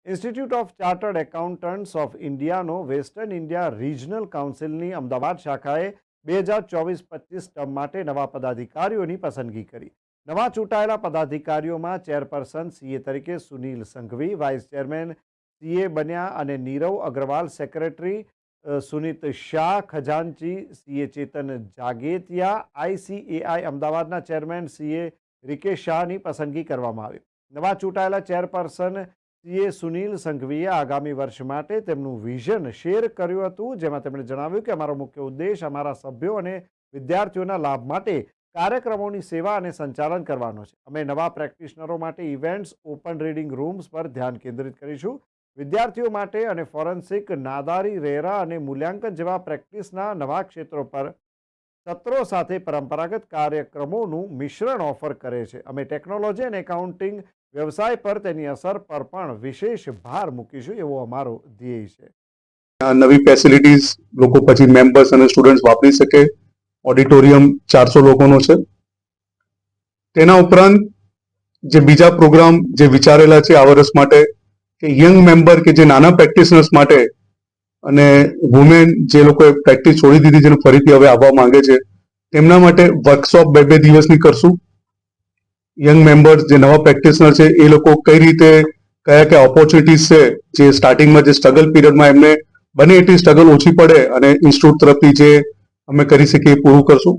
Institute of chartered accountants ઓફ ઇન્ડિયાનો western India regional કાઉન્સિલની અમદાવાદ શાખાએ 2024-25 ટર્મ માટે નવા પદાધિકારીઓની પસંદગી કરી. નવા ચૂંટાયેલા પદાધિકારીઓમાં ચેરપર્સન સીએ તરીકે Sunil Sanghvi, vice chairman CA બન્યા અને નીરવ અગ્રવાલ, સેક્રેટરી સુનિત શાહ, ખજાનચી સીએ ચેતન જાગેતિયા, આઈસીએઆઈ અમદાવાદના ચેરમેન સીએ રિકેશ શાહની પસંદગી કરવામાં આવી. નવા ચૂંટાયેલા ચેરપર્સન સીએ સુનિલ સંઘવીએ આગામી વર્ષ માટે તેમનું વિઝન શેર કર્યું હતું, જેમાં તેમણે જણાવ્યું કે અમારો મુખ્ય ઉદ્દેશ અમારા સભ્યો અને વિદ્યાર્થીઓના લાભ માટે કાર્યક્રમોની સેવા અને સંચાલન કરવાનો છે. અમે નવા પ્રેક્ટિશનરો માટે ઇવેન્ટ્સ, ઓપન રીડિંગ રૂમ્સ પર ધ્યાન કેન્દ્રિત કરીશું. વિદ્યાર્થીઓ માટે અને ફોરેન્સિક, નાદારી, રેરા અને મૂલ્યાંકન જેવા પ્રેક્ટિસના નવા ક્ષેત્રો પર સત્રો સાથે પરંપરાગત કાર્યક્રમોનું મિશ્રણ ઓફર કરે છે. અમે ટેકનોલોજી અને એકાઉન્ટિંગ વ્યવસાય પર તેની અસર પર પણ વિશેષ ભાર મૂકીશું, એવો અમારો ધ્યેય છે. નવી ફેસિલિટીઝ લોકો પછી મેમ્બર્સ અને સ્ટુડન્ટ્સ વાપરી શકે. ઓડિટોરિયમ 400 લોકોનો છે. તેના ઉપરાંત જે બીજા પ્રોગ્રામ જે વિચારેલા છે આ વર્ષ માટે કે યંગ મેમ્બર કે જે નાના પ્રેક્ટિશનર્સ માટે અને વુમેન જે લોકોએ પ્રેક્ટિસ છોડી દીધી જેને ફરીથી હવે આવવા માંગે છે તેમના માટે વર્કશોપ 2 દિવસની કરશું. યંગ મેમ્બર્સ જે નવા પ્રેક્ટિશનર છે એ લોકો કઈ રીતે કયા ઓપોર્ચ્યુનિટીઝ છે જે સ્ટાર્ટિંગમાં જે સ્ટ્રગલ પીરિયડમાં એમને બને એટલી સ્ટ્રગલ ઓછી પડે અને ઇન્સ્ટિટ્યૂટ તરફથી જે અમે કરી શકીએ એ પૂરું કરશું.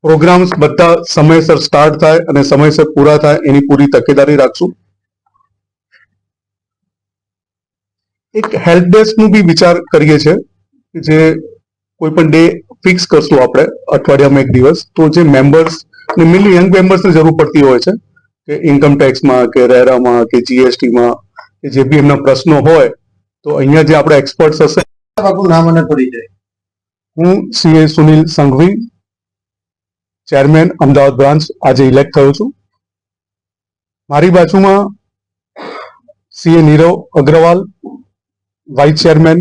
પ્રોગ્રામ્સ બધા સમયસર સ્ટાર્ટ થાય અને સમયસર પૂરા થાય એની પૂરી તકેદારી રાખશું. એક હેલ્પ ડેસ્કનું બી વિચાર કરીએ છીએ કે જે કોઈ પણ ડે ફિક્સ કરશું આપણે અઠવાડિયામાં એક દિવસ, તો જે મેમ્બર્સ ને મેનલી યંગ મેમ્બર્સને જરૂર પડતી હોય છે કે ઇન્કમ ટેક્સમાં કે રેરામાં કે જીએસટીમાં કે જે બી એમના પ્રશ્નો હોય તો અહીંયા જે આપણા એક્સપર્ટ્સ હશે. આપનું નામ અને પરિચય. હું CA Sunil Sanghvi, chairman Ahmedabad branch, આજે ઇલેક્ટ થયો છું. મારી બાજુમાં CA Nirav Agrawal, vice chairman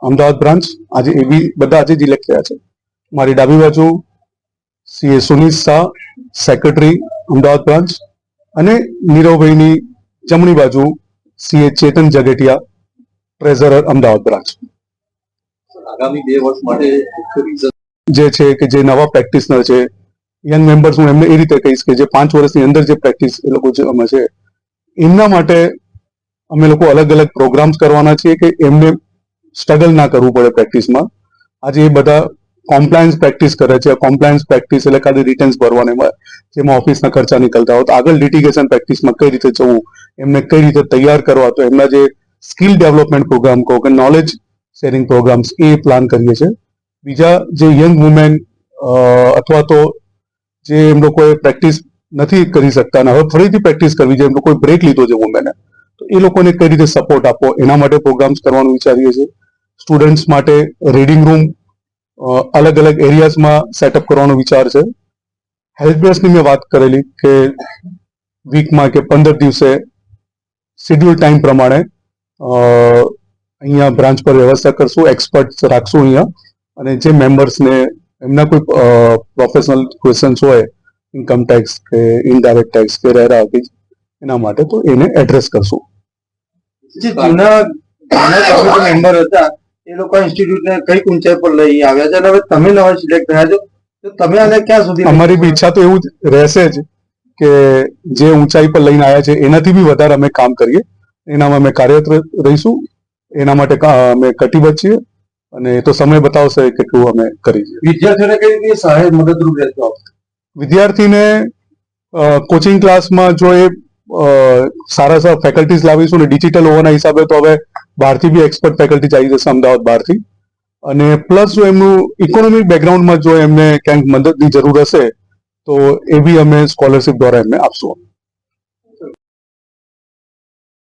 Ahmedabad branch, આજે એ બી બધા આજે જ ઇલેક્ટ થયા છે. મારી ડાબી બાજુ CA Sunit Shah, secretary Ahmedabad branch, અને નીરવભાઈની જમણી બાજુ સીએ ચેતન જગેટિયા, ટ્રેઝરર અમદાવાદ બ્રાન્ચ. આગામી 2 વર્ષ માટે જે છે કે જે નવા પ્રેક્ટિશનર છે, યંગ મેમ્બર્સ, હું એમને એ રીતે કહીશ કે જે 5 વર્ષની અંદર જે પ્રેક્ટિસ એ લોકો જે અમે છે એમના માટે અમે લોકો અલગ અલગ પ્રોગ્રામ્સ કરવાના છીએ કે એમને સ્ટ્રગલ ના કરવું પડે પ્રેક્ટિસમાં. આજે એ બધા કોમ્પ્લાયન્સ પ્રેક્ટિસ કરે છે. કોમ્પ્લાયન્સ પ્રેક્ટિસ એટલે ખાલી રિટર્ન્સ ભરવાની હોય જેમાં ઓફિસના ખર્ચા નીકળતા હોય, તો આગળ લિટિગેશન પ્રેક્ટિસમાં કઈ રીતે જવું, એમને કઈ રીતે તૈયાર કરવા, તો એમના જે સ્કિલ ડેવલપમેન્ટ પ્રોગ્રામ કહો કે નોલેજ શેરિંગ પ્રોગ્રામ્સ એ પ્લાન કરીએ છીએ. બીજા જે યંગ વુમેન અથવા તો જે એમ લોકોએ પ્રેક્ટિસ નથી કરી શકતા અને હવે ફરીથી પ્રેક્ટિસ કરવી છે, એમ લોકોએ બ્રેક લીધો છે વુમેને, તો એ લોકોને કઈ રીતે સપોર્ટ આપવો એના માટે પ્રોગ્રામ્સ કરવાનું વિચારીએ છીએ. સ્ટુડન્ટ્સ માટે રીડિંગ રૂમ અલગ અલગ એરિયાઝમાં સેટઅપ કરવાનો વિચાર છે. હેલ્પ ડેસ્કની મેં વાત કરેલી કે વીકમાં કે 15 દિવસે શેડ્યુલ ટાઈમ પ્રમાણે અહીંયા બ્રાન્ચ પર વ્યવસ્થા કરશું, એક્સપર્ટ્સ રાખશું અહીંયા, અને જે મેમ્બર્સને એમના કોઈ પ્રોફેશનલ ક્વેશ્ચન્સ હોય ઇન્કમ ટેક્સ કે ઇનડાયરેક્ટ ટેક્સ કે રેરા એના માટે, તો એને એડ્રેસ કરશું. જે જૂના કમિટી મેમ્બર હતા એ લોકો ઇન્સ્ટિટ્યૂટને કઈ ઊંચાઈ પર લઈ આવ્યા છે અને હવે તમે નવા સિલેક્ટ થયા છો, તો તમે આને ક્યાં સુધી? અમારી બી ઈચ્છા તો એવું જ રહેશે જ કે જે ઊંચાઈ પર લઈને આવ્યા છે એનાથી બી વધારે અમે કામ કરીએ, એનામાં અમે કાર્યરત રહીશું. એના માટે અમે કટિબદ્ધ છીએ અને એ તો સમય બતાવશે કેટલું અમે કરીએ. વિદ્યાર્થીઓને કઈ રીતે સહાય મદદરૂપ રહેતો? વિદ્યાર્થીને કોચિંગ ક્લાસમાં જો એ સારા સારા ફેકલ્ટીઝ લાવીશું ને ડિજિટલ હોવાના હિસાબે તો હવે બહારથી બી એક્સપર્ટ ફેકલ્ટી આવી જશે અમદાવાદ બહારથી. અને પ્લસ જો એમનું ઇકોનોમિક બેકગ્રાઉન્ડમાં જો એમને ક્યાંક મદદની જરૂર હશે તો એ બી અમે સ્કોલરશિપ દ્વારા એમને આપશું.